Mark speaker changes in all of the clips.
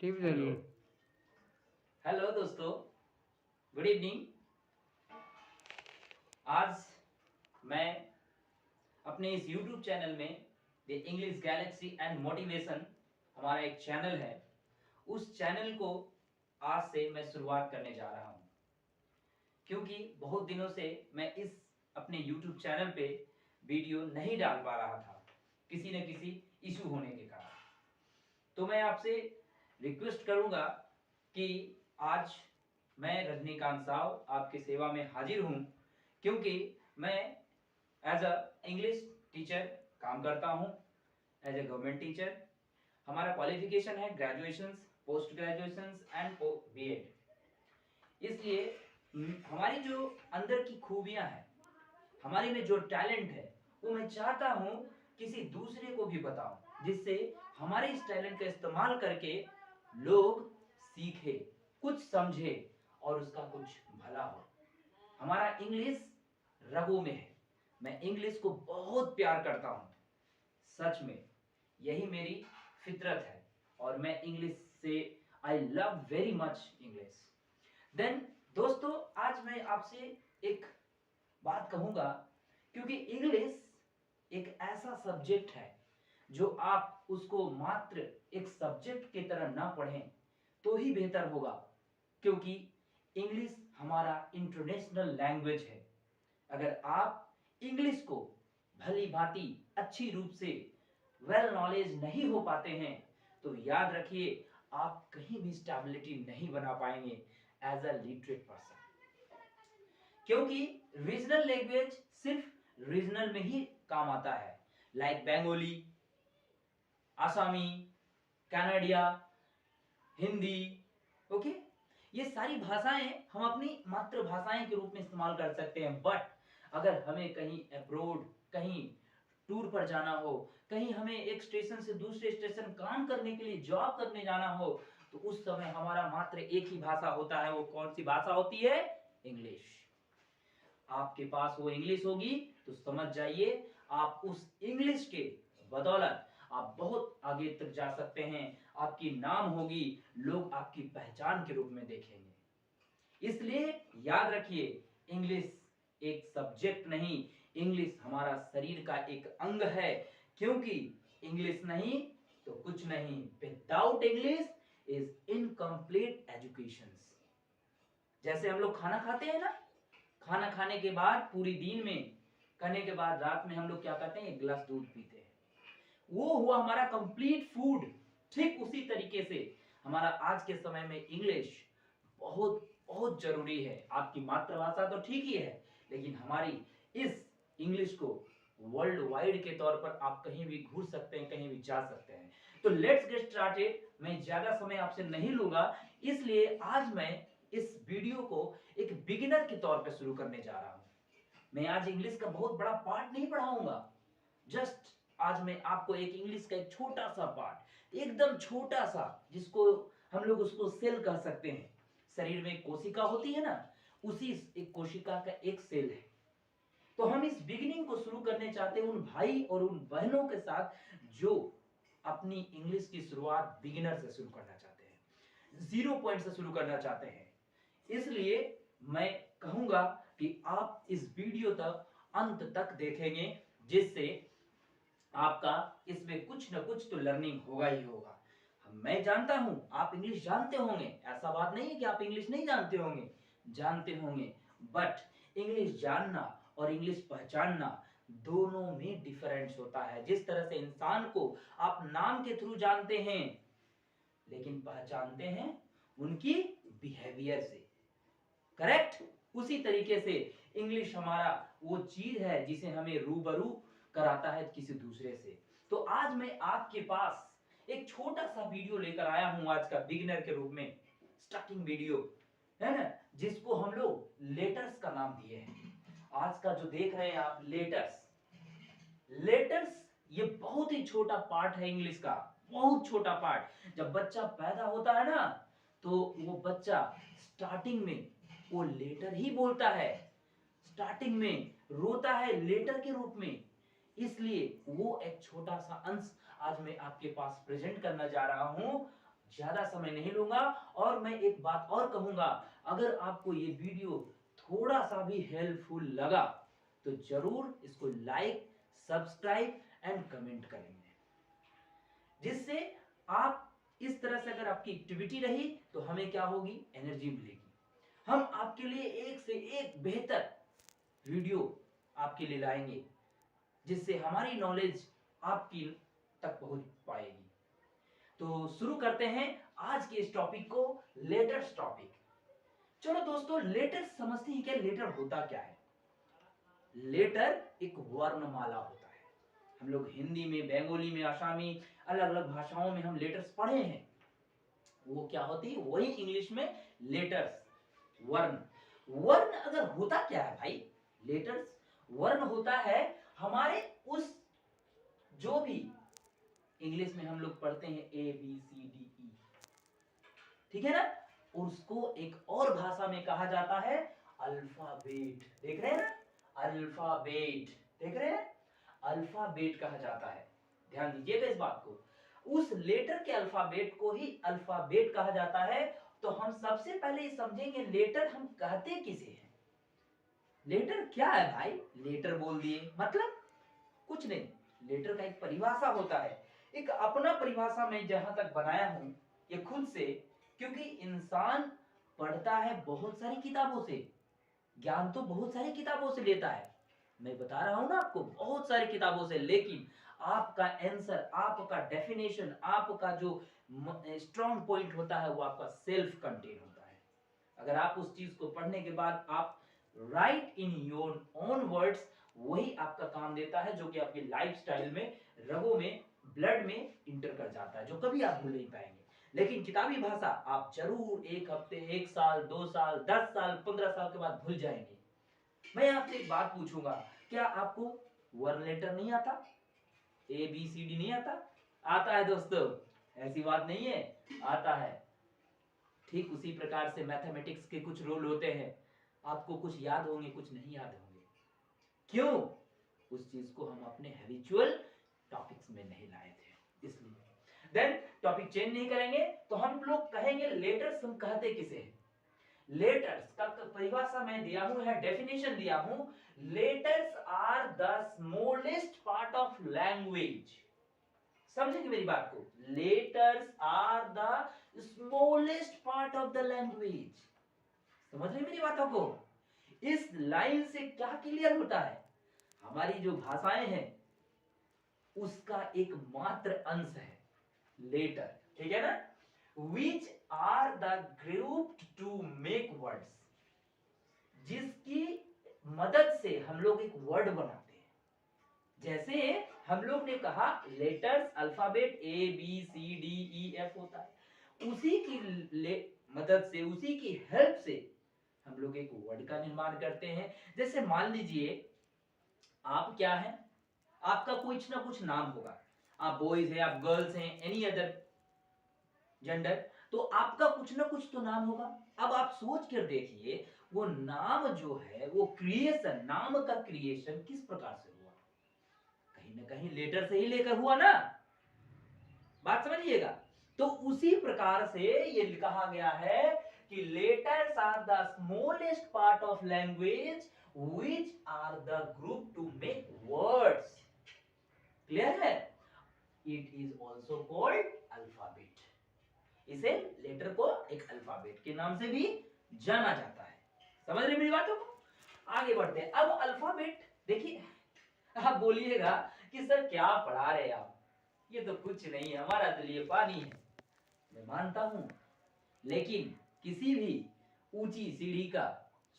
Speaker 1: Tip
Speaker 2: hello.
Speaker 1: जरूर।
Speaker 2: Hello दोस्तों, good evening. आज मैं अपने इस YouTube चैनल में the English Galaxy and motivation, हमारा एक चैनल है, उस चैनल को आज से मैं शुरुआत करने जा रहा हूँ, क्योंकि बहुत दिनों से मैं इस अपने YouTube चैनल पे वीडियो नहीं डाल पा रहा था, किसी न किसी इशू होने के कारण। तो मैं आपसे रिक्वेस्ट करूंगा कि आज मैं रजनीकांत साव आपकी सेवा में हाजिर हूं, क्योंकि मैं एज अ इंग्लिश टीचर काम करता हूं, एज ए गवर्नमेंट टीचर। हमारा क्वालिफिकेशन है graduation, post graduation and BEd. इसलिए हमारी जो अंदर की खूबियां हैं, हमारे में जो टैलेंट है, वो मैं चाहता हूं किसी दूसरे को भी बताऊं, जिससे हमारे इस टैलेंट का इस्तेमाल करके लोग सीखे, कुछ समझे और उसका कुछ भला हो। हमारा इंग्लिश रगों में है, मैं इंग्लिश को बहुत प्यार करता हूं, सच में यही मेरी फितरत है और मैं इंग्लिश से I love very much English. Then दोस्तों, आज मैं आपसे एक बात कहूंगा, क्योंकि इंग्लिश एक ऐसा सब्जेक्ट है जो आप उसको मात्र एक सब्जेक्ट की तरह ना पढ़ें तो ही बेहतर होगा, क्योंकि इंग्लिश हमारा इंटरनेशनल लैंग्वेज है। अगर आप इंग्लिश को भली भांति अच्छी रूप से वेल नॉलेज नहीं हो पाते हैं तो याद रखिए, आप कहीं भी स्टेबिलिटी नहीं बना पाएंगे एज अ लिटरेट पर्सन, क्योंकि रीजनल लैंग्वेज सिर्फ रीजनल में ही काम आता है, लाइक बंगाली, आसामी, कनाडिया, हिंदी। ओके, ये सारी भाषाएं हम अपनी मातृभाषाएं के रूप में इस्तेमाल कर सकते हैं, बट अगर हमें कहीं अब्रोड, कहीं टूर पर जाना हो, कहीं हमें एक स्टेशन से दूसरे स्टेशन काम करने के लिए जॉब करने जाना हो, तो उस समय हमारा मात्र एक ही भाषा होता है। वो कौन सी भाषा होती है? इंग्लिश। आपके पास वो इंग्लिश होगी तो समझ जाइए, आप उस इंग्लिश के बदौलत आप बहुत आगे तक जा सकते हैं, आपकी नाम होगी, लोग आपकी पहचान के रूप में देखेंगे। इसलिए याद रखिए, इंग्लिश एक सब्जेक्ट नहीं, इंग्लिश हमारा शरीर का एक अंग है, क्योंकि इंग्लिश नहीं तो कुछ नहीं। Without English is incomplete education. जैसे हम लोग खाना खाते हैं ना, खाना खाने के बाद पूरी दिन में करने के बाद रात में हम लोग क्या करते हैं? एक गिलास दूध पीते हैं, वो हुआ हमारा कंप्लीट फूड। ठीक उसी तरीके से हमारा आज के समय में इंग्लिश बहुत बहुत जरूरी है। आपकी मातृभाषा तो ठीक ही है, लेकिन हमारी इस इंग्लिश को वर्ल्ड वाइड के तौर पर आप कहीं भी घूर सकते हैं, कहीं भी जा सकते हैं। तो लेट्स गेट स्टार्टेड। मैं ज्यादा समय आपसे नहीं लूंगा, इसलिए आज मैं इस वीडियो को एक बिगिनर के तौर पर शुरू करने जा रहा हूं। मैं आज इंग्लिश का बहुत बड़ा पार्ट नहीं पढ़ाऊंगा, जस्ट आज मैं आपको एक इंग्लिश का एक छोटा सा पार्ट, एकदम छोटा सा, जिसको हम लोग उसको सेल कह सकते हैं। शरीर में एक कोशिका होती है ना, उसी एक कोशिका का एक सेल है। तो हम इस बिगिनिंग को शुरू करने चाहते हैं उन भाई और उन बहनों के साथ जो अपनी इंग्लिश की शुरुआत बिगिनर से शुरू करना चाहते हैं, 0 पॉइंट से शुरू करना चाहते हैं। इसलिए मैं कहूंगा कि आप इस वीडियो तक अंत तक देखेंगे, जिससे आपका इसमें कुछ ना कुछ तो लर्निंग होगा ही होगा। मैं जानता हूं आप इंग्लिश जानते होंगे, ऐसा बात नहीं है कि आप इंग्लिश नहीं जानते होंगे, जानते होंगे, बट इंग्लिश जानना और इंग्लिश पहचानना दोनों में डिफरेंस होता है। जिस तरह से इंसान को आप नाम के थ्रू जानते हैं, लेकिन पहचानते हैं उनकी बिहेवियर से, करेक्ट? उसी तरीके से इंग्लिश हमारा वो चीज है जिसे हमें रूबरू कराता है किसी दूसरे से। तो आज मैं आपके पास एक छोटा सा वीडियो लेकर आया हूं, आज का बिगिनर के रूप में स्टार्टिंग वीडियो है ना, जिसको हम लोग लेटर्स का नाम दिए हैं। आज का जो देख रहे हैं आप, लेटर्स, लेटर्स ये बहुत ही छोटा पार्ट है इंग्लिश का, बहुत छोटा पार्ट। जब बच्चा पैदा होता है ना, तो वो बच्चा स्टार्टिंग में वो लेटर ही बोलता है, स्टार्टिंग में रोता है लेटर के रूप में। इसलिए वो एक छोटा सा अंश आज मैं आपके पास प्रेजेंट करना जा रहा हूं, ज्यादा समय नहीं लूंगा और मैं एक बात और कहूंगा, अगर आपको ये वीडियो थोड़ा सा भी हेल्पफुल लगा तो जरूर इसको लाइक, सब्सक्राइब एंड कमेंट करेंगे, जिससे आप इस तरह से अगर आपकी एक्टिविटी रही तो हमें क्या होगी, एनर्जी मिलेगी। हम आपके लिए एक से एक बेहतर वीडियो आपके लिए लाएंगे, जिससे हमारी नॉलेज आपकी तक पहुंच पाएगी। तो शुरू करते हैं आज के इस टॉपिक को, लेटर्स टॉपिक। चलो दोस्तों, लेटर्स समझते हैं क्या, लेटर होता क्या है। लेटर एक वर्णमाला होता है। हम लोग हिंदी में, बंगाली में, आसामी, अलग अलग भाषाओं में हम लेटर्स पढ़े हैं। वो क्या होती है, वही इंग्लिश में लेटर्स, वर्ण। वर्ण अगर होता क्या है भाई, लेटर्स वर्ण होता है हमारे उस, जो भी इंग्लिश में हम लोग पढ़ते हैं ए बी सी डी ई, ठीक है ना, उसको एक और भाषा में कहा जाता है अल्फाबेट। देख रहे हैं ना, अल्फाबेट, देख रहे हैं, अल्फाबेट कहा जाता है। ध्यान दीजिएगा इस बात को, उस लेटर के अल्फाबेट को ही अल्फाबेट कहा जाता है। तो हम सबसे पहले समझेंगे लेटर हम कहते किसे हैं। लेटर क्या है भाई, लेटर बोल दिए मतलब कुछ नहीं। लेटर का एक परिभाषा होता है, एक अपना परिभाषा मैं जहां तक बनाया हूं ये खुद से, क्योंकि इंसान पढ़ता है बहुत सारी किताबों से, ज्ञान तो बहुत सारी किताबों से लेता है, मैं बता रहा हूं ना आपको, बहुत सारी किताबों से, लेकिन आपका आंसर, आपका डेफिनेशन, आपका जो स्ट्रॉन्ग पॉइंट होता है वो आपका सेल्फ कंटेन होता है। अगर आप उस चीज को पढ़ने के बाद आप right in your own words, वही आपका काम देता है, जो कि आपकी लाइफस्टाइल में, रगों में, ब्लड में इंटर कर जाता है, जो कभी आप भूल नहीं पाएंगे। लेकिन किताबी भाषा आप जरूर एक हफ्ते, एक साल, 2 साल, 10 साल, 15 साल के बाद भूल जाएंगे। मैं आपसे एक बात पूछूंगा, क्या आपको वर्ण लेटर नहीं आता, ए बी सी डी नहीं आता? आता है दोस्तों, ऐसी बात नहीं है, आता है। ठीक उसी प्रकार से मैथमेटिक्स के कुछ रूल होते हैं, आपको कुछ याद होंगे, कुछ नहीं याद होंगे। क्यों? उस चीज को हम अपने हैबिचुअल टॉपिक्स में नहीं लाए थे, इसलिए। देन टॉपिक चेंज नहीं करेंगे तो हम लोग कहेंगे लेटर्स हम कहते किसे हैं। लेटर्स का परिभाषा मैं दिया हूं, है डेफिनेशन दिया हूं, letters are the smallest part of language. समझेंगे मेरी बात को, letters are the smallest part of the language. समझ रहे मेरी बातों को? इस लाइन से क्या क्लियर होता है, हमारी जो भाषाएं हैं उसका एक मात्र अंश है लेटर, ठीक है ना, which are the grouped to make words, जिसकी मदद से हम लोग एक वर्ड बनाते हैं। जैसे हम लोग ने कहा letters, alphabet A B C D E F होता है, उसी की मदद से, उसी की हेल्प से हम लोग एक वर्ड का निर्माण करते हैं। जैसे मान लीजिए आप क्या हैं, आपका कुछ ना कुछ नाम होगा, आप बॉयज हैं, आप गर्ल्स हैं, एनी अदर जेंडर, तो आपका कुछ ना कुछ तो नाम होगा। अब आप सोच कर देखिए, वो नाम जो है, वो क्रिएशन, नाम का क्रिएशन किस प्रकार से हुआ, कहीं ना कहीं लेटर से ही लेकर हुआ ना, बात समझिएगा। तो उसी प्रकार से ये कहा गया है कि letters are the smallest part of language which are the group to make words. Clear है? It is also called alphabet. इसे लेटर को एक अल्फाबेट के नाम से भी जाना जाता है। समझ रहे मेरी बातों को? आगे बढ़ते हैं। अब अल्फाबेट देखिए, आप बोलिएगा कि सर क्या पढ़ा रहे आप, ये तो कुछ नहीं है, हमारा तो लिए पानी है। मैं मानता हूं, लेकिन किसी भी ऊंची सीढ़ी का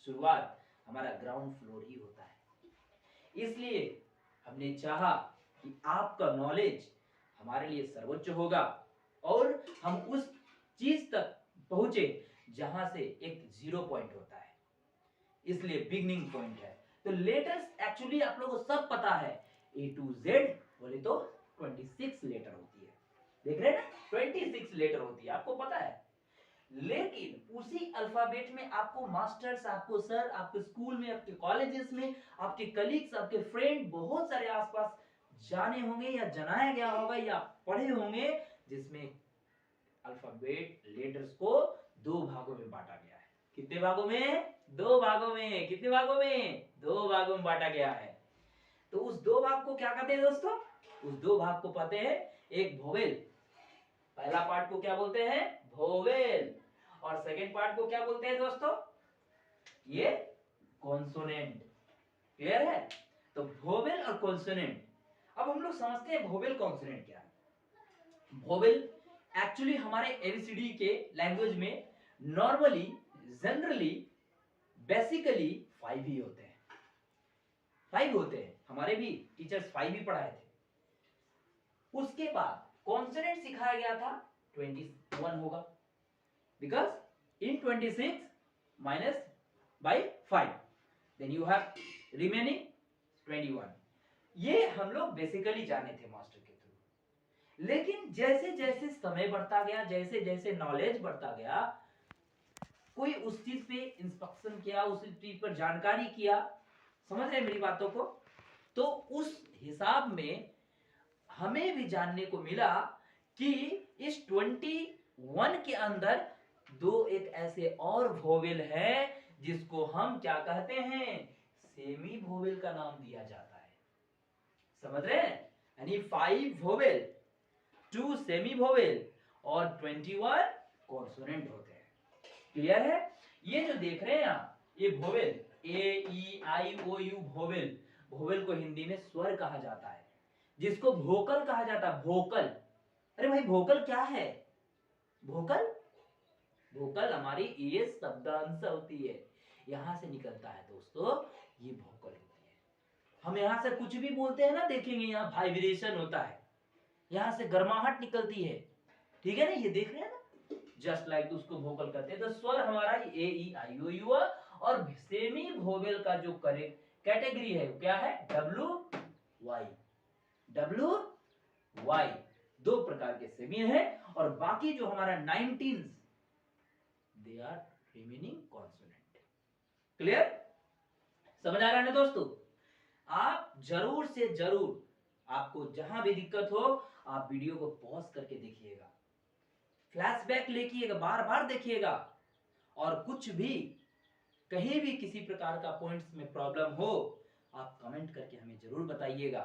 Speaker 2: शुरुआत हमारा ग्राउंड फ्लोर ही होता है। इसलिए हमने चाहा कि आपका नॉलेज हमारे लिए सर्वोच्च होगा और हम उस चीज तक पहुंचे जहां से एक जीरो पॉइंट होता है, इसलिए बिगनिंग पॉइंट है। तो लेटर्स एक्चुअली आप लोगों को सब पता है, ए टू जेड बोले तो 26 लेटर होती है, देख रहे हैं ना, 26 लेटर होती है, आपको पता है। लेकिन उसी अल्फाबेट में आपको मास्टर्स, आपको सर, आपके स्कूल में, आपके कॉलेजेस में, आपके कलीग्स, आपके फ्रेंड बहुत सारे आसपास जाने होंगे या जनाया गया होगा या पढ़े होंगे, जिसमें अल्फाबेट लेटर्स को 2 भागों में बांटा गया है। कितने भागों में? 2 भागों में। कितने भागों में? 2 भागों में बांटा गया है। तो उस 2 भाग को क्या कहते हैं दोस्तों? उस 2 भाग को कहते हैं एक वोवेल। पहला पार्ट को क्या बोलते हैं? वोवेल। और सेकंड पार्ट को क्या बोलते हैं दोस्तों? ये कॉन्सोनेंट। क्लियर है? तो वोवेल और कॉन्सोनेंट। अब हम लोग समझते हैं वोवेल कॉन्सोनेंट क्या है। वोवेल एक्चुअली हमारे एबीसीडी के लैंग्वेज में नॉर्मली, जनरली, बेसिकली 5 ही होते हैं। 5 होते हैं। हमारे भी टीचर्स 5 ही पढ़ाए थे। उसके बाद कॉन्सोनेंट सिखाया गया था 21 होगा, because in 26 minus by 5 then you have remaining 21। ये हम लोग बेसिकली जाने थे मास्टर के थ्रू। लेकिन जैसे जैसे समय बढ़ता गया, जैसे जैसे नॉलेज बढ़ता गया, कोई उस चीज पे इंस्पेक्शन किया, उस चीज पर जानकारी किया, समझ रहे मेरी बातों को? तो उस हिसाब में हमें भी जानने को मिला कि इस 21 के अंदर 2 एक ऐसे और वोवेल है जिसको हम क्या कहते हैं? सेमी वोवेल का नाम दिया जाता है। समझ रहे हैं? यानी 5 वोवेल, 2 सेमी वोवेल और 21 कॉन्सोनेंट होते हैं। क्लियर है? ये जो देख रहे हैं आप, ये वोवेल A-E-I-O-U वोवेल, वोवेल को हिंदी में स्वर कहा जाता है, जिसको वोकल कहा जाता है। वोकल। अरे भाई वोकल क्या है? वोकल, वोकल हमारी ये शब्दांश होती है, यहां से निकलता है दोस्तों, ये वोकल होती है। हम यहां से कुछ भी बोलते हैं ना, देखेंगे यहाँ वाइब्रेशन होता है, यहां से गर्माहट निकलती है। ठीक है ना? ये देख रहे हैं ना? जस्ट लाइक उसको वोकल कहते हैं। तो स्वर हमारा A-E-I-O-U और सेमी वोवेल का जो कैटेगरी है क्या है? W-Y। W-Y 2 प्रकार के सेमी है, और बाकी जो हमारा 19 they are remaining consonant. Clear? समझ आ रहा है ना दोस्तों? आप जरूर से जरूर, आपको जहां भी दिक्कत हो, आप वीडियो को पॉज करके देखिएगा, फ्लैशबैक लेकिएगा, बार बार देखिएगा, और कुछ भी कहीं भी किसी प्रकार का पॉइंट्स में प्रॉब्लम हो, आप कमेंट करके हमें जरूर बताइएगा,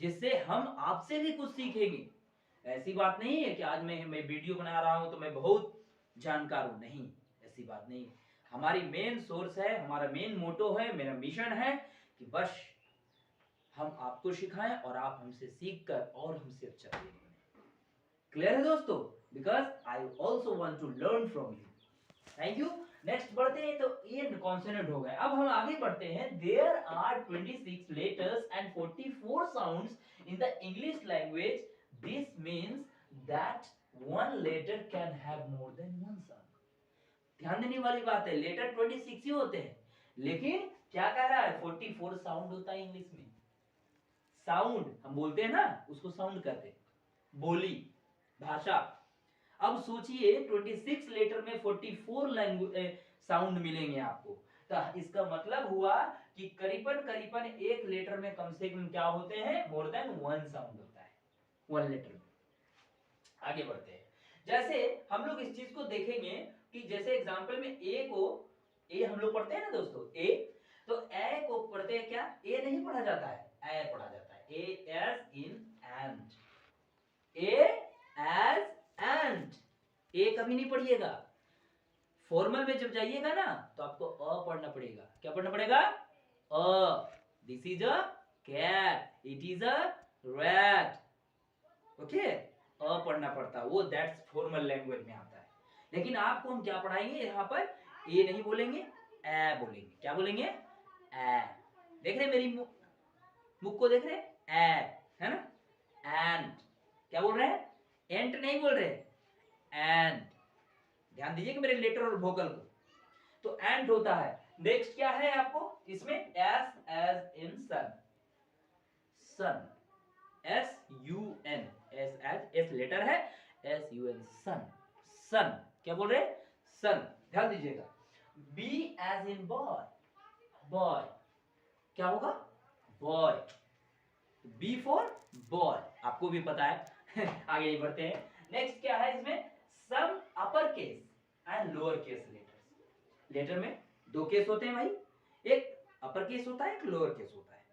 Speaker 2: जिससे हम आपसे भी कुछ सीखेंगे। ऐसी बात नहीं है कि आज मैं वीडियो बना रहा हूं तो मैं बहुत जानकार हूं, नहीं, ऐसी बात नहीं। हमारी मेन सोर्स है, हमारा मेन मोटो है, मेरा मिशन है कि बस हम आपको सिखाएं और आप हमसे सीखकर और हमसे अच्छा करेंगे। क्लियर है दोस्तों? Because I also want to learn from you. Thank you. Next बढ़ते हैं, तो ये कॉन्सोनेंट हो गए। अब हम आगे बढ़ते हैं। There are 26 letters and 44 sounds in the English language. This means that one letter can have more than one sound। ध्यान देने वाली बात है, लेटर 26 ही होते हैं, लेकिन क्या कह रहा है? 44 साउंड होता है इंग्लिश में। साउंड हम बोलते हैं ना, उसको साउंड कहते हैं, बोली, भाषा। अब सोचिए 26 लेटर में 44 लैंग्वेज साउंड मिलेंगे आपको, तो इसका मतलब हुआ कि करीबन करीबन एक लेटर में कम से कम क्या होते हैं? मोर देन 1 साउंड होता है 1 लेटर में। आगे बढ़ते हैं। जैसे हम लोग इस चीज को देखेंगे कि जैसे एग्जांपल में ए को, ए हम लोग पढ़ते हैं ना दोस्तों, ए, तो ए को पढ़ते हैं क्या? ए नहीं पढ़ा जाता है, ए पढ़ा जाता है। A as in and, a as end, a कभी नहीं पढ़िएगा। फॉर्मल में जब जाइएगा ना, तो आपको अ पढ़ना पड़ेगा। क्या पढ़ना पड़ेगा? A. This is a cat, it is a rat. Okay, a पढ़ना पड़ता है, वो दैट्स फॉर्मल लैंग्वेज में आता है। लेकिन आपको हम क्या पढ़ाएंगे? यहाँ पर ए नहीं बोलेंगे, ए बोलेंगे। क्या बोलेंगे? ए। देख रहे मेरी मुख को, देख रहे? ए है ना? एंड क्या बोल रहे हैं? एंट नहीं बोल रहे, एंड। ध्यान दीजिए कि मेरे लेटर और वोकल को, तो एंड होता है। नेक्स्ट क्या है आपको इसमें? S as in sun, sun, S-U-N, S as, S letter है, S-U-N, सन, सन। क्या बोल रहे? सन। ध्यान दीजिएगा। B as in boy, boy. क्या होगा? बॉय। B फॉर बॉय, आपको भी पता है। आगे बढ़ते हैं। नेक्स्ट क्या है इसमें? Some upper case and lower case letters. Letter में दो केस होते हैं भाई, एक अपर केस होता है, एक लोअर केस होता है,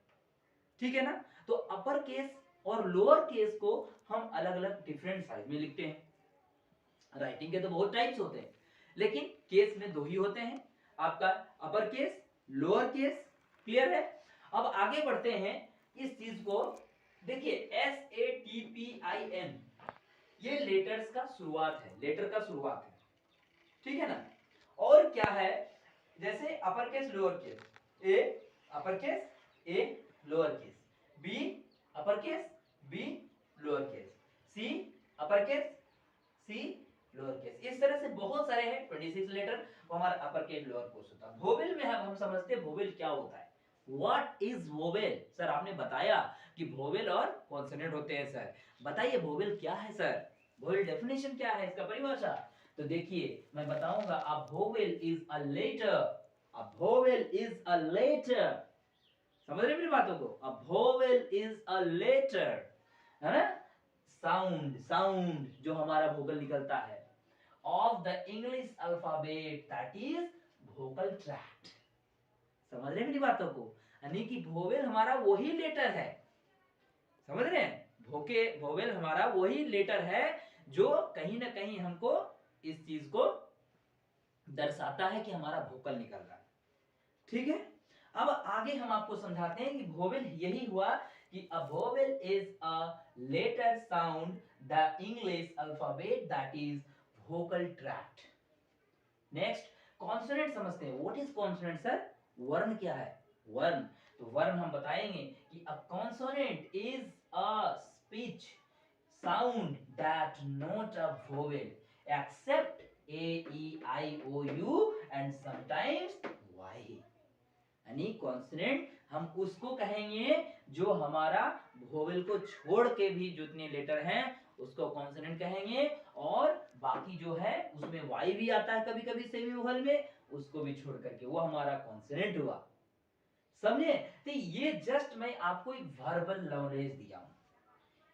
Speaker 2: ठीक है ना। तो अपर केस और लोअर केस को हम अलग अलग डिफरेंट साइज में लिखते हैं। राइटिंग के तो बहुत टाइप्स होते हैं, लेकिन केस में दो ही होते हैं, आपका अपर केस, लोअर केस। क्लियर है। अब आगे बढ़ते हैं इस चीज को, देखिए SATPIN ये लेटर्स का शुरुआत है, लेटर का शुरुआत है, ठीक है ना। और क्या है, जैसे upper case lower case, A upper case, A lower case, B upper case, B lower case, C upper case, C lower case. इस तरह से बहुत सारे हैं 26 लेटर, वो हमारा अपर केस लोअर केस होता है। वोवेल में हम समझते हैं वोवेल क्या होता है। What is vowel? सर आपने बताया कि वोवेल और कॉन्सोनेंट होते हैं सर, बताइए वोवेल क्या है सर, वोवेल डेफिनेशन क्या है, इसका परिभाषा। तो देखिए मैं बताऊंगा, a vowel is a letter, a vowel is a letter, समझ रहे मेरी बातों को, a vowel is a letter, है ना, साउंड, साउंड जो हमारा वोकल निकलता है of the English alphabet that is vocal tract. समझ रहे मेरी बातों को, यानी कि वोवेल हमारा वही लेटर है, समझ रहे हैं, वोवेल हमारा वही लेटर है जो कहीं ना कहीं हमको इस चीज को दर्शाता है कि हमारा वोकल निकल रहा है, ठीक है। अब आगे हम आपको समझाते हैं कि वोवेल यही हुआ कि a vowel is a letter sound the English alphabet that is vocal tract. Next consonant समझते हैं। What is consonant sir? वर्ण क्या है? वर्ण, तो वर्ण हम बताएंगे कि a consonant is a speech sound that not a vowel except A, E, I, O, U and sometimes Y। यानी कॉन्सोनेंट हम उसको कहेंगे जो हमारा वोवेल को छोड़ के भी जितने लेटर हैं उसको कॉन्सोनेंट कहेंगे, और बाकी जो है उसमें वाई भी आता है कभी कभी सेमी वोवेल में, उसको भी छोड़ करके वो हमारा कॉन्सोनेंट हुआ, समझे। तो ये जस्ट मैं आपको एक वर्बल नॉलेज दिया हूं,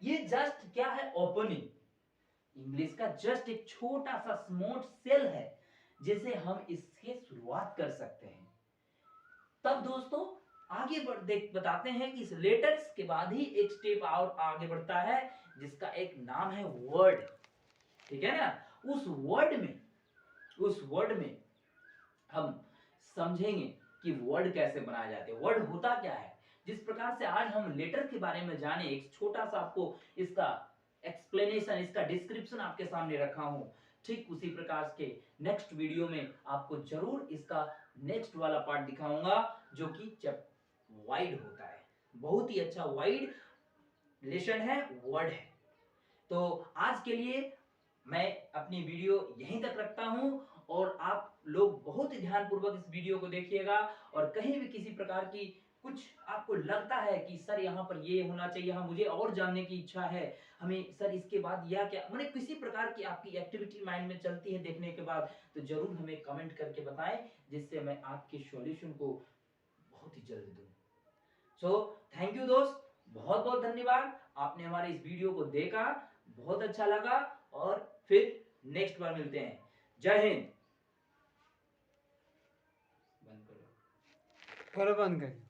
Speaker 2: ये जस्ट क्या है, ओपनिंग, इंग्लिश का जस्ट एक छोटा सा स्मॉल सेल है जिसे हम इसके शुरुआत कर सकते हैं। तब दोस्तों आगे बताते हैं कि इस लेटर्स के बाद ही एक स्टेप और आगे बढ़ता है जिसका एक नाम है वर्ड, ठीक है ना। उस वर्ड में हम समझेंगे कि वर्ड कैसे बनाए जाते हैं, वर्ड होता क्या है। जिस प्रकार से आज हम लेटर के बारे में जाने, एक छोटा सा आपको इसका एक्सप्लेनेशन, इसका डिस्क्रिप्शन आपके सामने रखा हूं, ठीक उसी प्रकार के नेक्स्ट वीडियो में आपको जरूर इसका नेक्स्ट वाला पार्ट दिखाऊंगा जो कि वाइड होता है, बहुत ही अच्छा वाइड रिलेशन है, वर्ड है। तो आज के लिए मैं अपनी वीडियो यहीं तक रखता हूं, और आप लोग बहुत ही ध्यानपूर्वक इस वीडियो को देखिएगा, और कहीं भी किसी प्रकार की कुछ आपको लगता है कि सर यहाँ पर ये होना चाहिए, हाँ मुझे और जानने की इच्छा है, हमें सर इसके बाद या क्या, मैंने किसी प्रकार की आपकी एक्टिविटी माइंड में चलती है देखने के बाद, तो जरूर हमें कमेंट करके बताएं, जिससे मैं आपके सॉल्यूशन को बहुत ही जल्द दूं। सो थैंक यू दोस्त, बहुत बहुत धन्यवाद, आपने हमारे इस वीडियो को देखा, बहुत अच्छा लगा, और फिर नेक्स्ट बार मिलते हैं। जय हिंद। बंद करो,
Speaker 1: बंद कर।